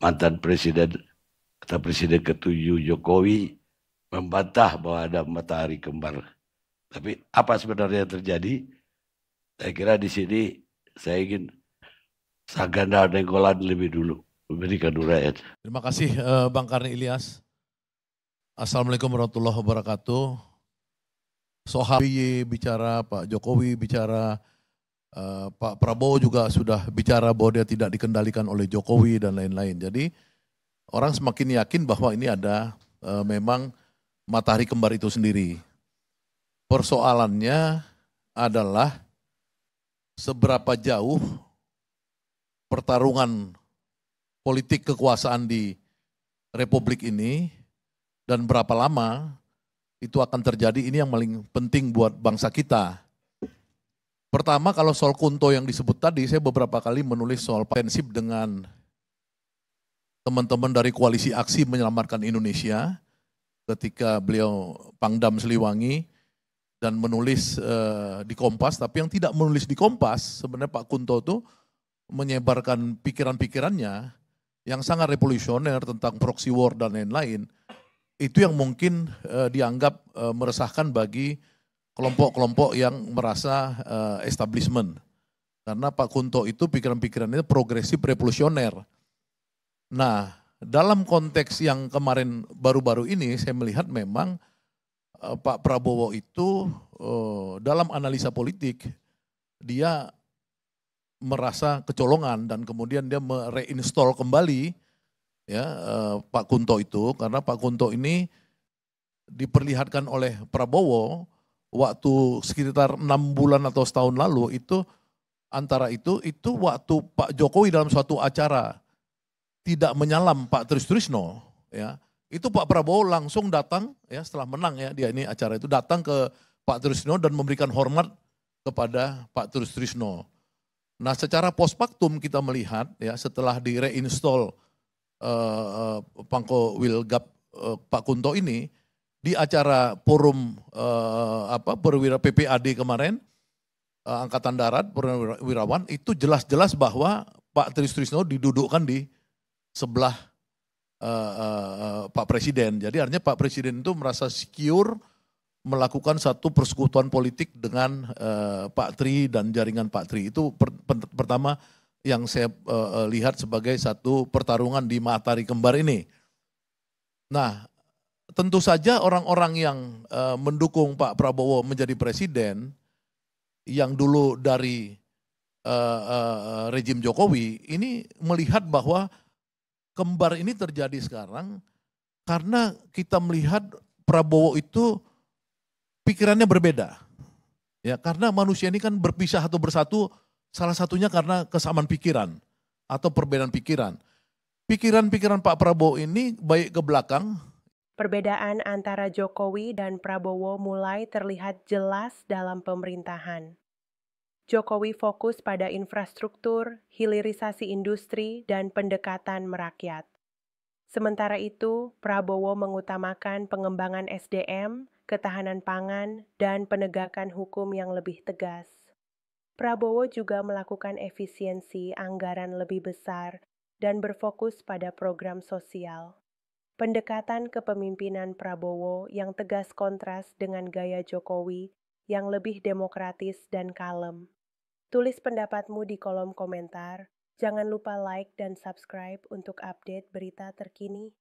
mantan presiden atau presiden ketujuh Jokowi membantah bahwa ada matahari kembar. Tapi apa sebenarnya yang terjadi? Saya kira di sini saya ingin Saganda Nenggolan lebih dulu memberikan uraian. Terima kasih Bang Karni Ilyas. Assalamualaikum warahmatullahi wabarakatuh. Soal bicara, Pak Jokowi bicara, Pak Prabowo juga sudah bicara bahwa dia tidak dikendalikan oleh Jokowi dan lain-lain. Jadi orang semakin yakin bahwa ini ada memang matahari kembar itu sendiri. Persoalannya adalah seberapa jauh pertarungan politik kekuasaan di Republik ini dan berapa lama itu akan terjadi, ini yang paling penting buat bangsa kita. Pertama, kalau soal Kunto yang disebut tadi, saya beberapa kali menulis soal prinsip dengan teman-teman dari Koalisi Aksi Menyelamatkan Indonesia ketika beliau Pangdam Siliwangi dan menulis di Kompas, tapi yang tidak menulis di Kompas, sebenarnya Pak Kunto itu menyebarkan pikiran-pikirannya yang sangat revolusioner tentang proxy war dan lain-lain. Itu yang mungkin dianggap meresahkan bagi kelompok-kelompok yang merasa establishment. Karena Pak Kunto itu pikiran-pikirannya progresif revolusioner. Nah, dalam konteks yang kemarin baru-baru ini saya melihat memang Pak Prabowo itu dalam analisa politik dia merasa kecolongan dan kemudian dia mereinstall kembali ya Pak Kunto itu, karena Pak Kunto ini diperlihatkan oleh Prabowo waktu sekitar 6 bulan atau setahun lalu itu, antara itu waktu Pak Jokowi dalam suatu acara tidak menyalam Pak Trisno ya, itu Pak Prabowo langsung datang ya setelah menang ya dia ini acara itu, datang ke Pak Trisno dan memberikan hormat kepada Pak Trisno. Nah, secara post factum kita melihat ya setelah di reinstall Pangko Wilgap Pak Kunto ini di acara forum perwira PPAD kemarin, Angkatan Darat Perwirawan, itu jelas-jelas bahwa Pak Trisno didudukkan di sebelah Pak Presiden. Jadi artinya Pak Presiden itu merasa secure melakukan satu persekutuan politik dengan Pak Tri dan jaringan Pak Tri. Itu pertama yang saya lihat sebagai satu pertarungan di matahari kembar ini. Nah, tentu saja orang-orang yang mendukung Pak Prabowo menjadi presiden, yang dulu dari rejim Jokowi, ini melihat bahwa kembar ini terjadi sekarang karena kita melihat Prabowo itu pikirannya berbeda. Ya, karena manusia ini kan berpisah atau bersatu, salah satunya karena kesamaan pikiran atau perbedaan pikiran. Pikiran-pikiran Pak Prabowo ini baik ke belakang. Perbedaan antara Jokowi dan Prabowo mulai terlihat jelas dalam pemerintahan. Jokowi fokus pada infrastruktur, hilirisasi industri, dan pendekatan merakyat. Sementara itu, Prabowo mengutamakan pengembangan SDM, ketahanan pangan, dan penegakan hukum yang lebih tegas. Prabowo juga melakukan efisiensi anggaran lebih besar dan berfokus pada program sosial. Pendekatan kepemimpinan Prabowo yang tegas kontras dengan gaya Jokowi yang lebih demokratis dan kalem. Tulis pendapatmu di kolom komentar. Jangan lupa like dan subscribe untuk update berita terkini.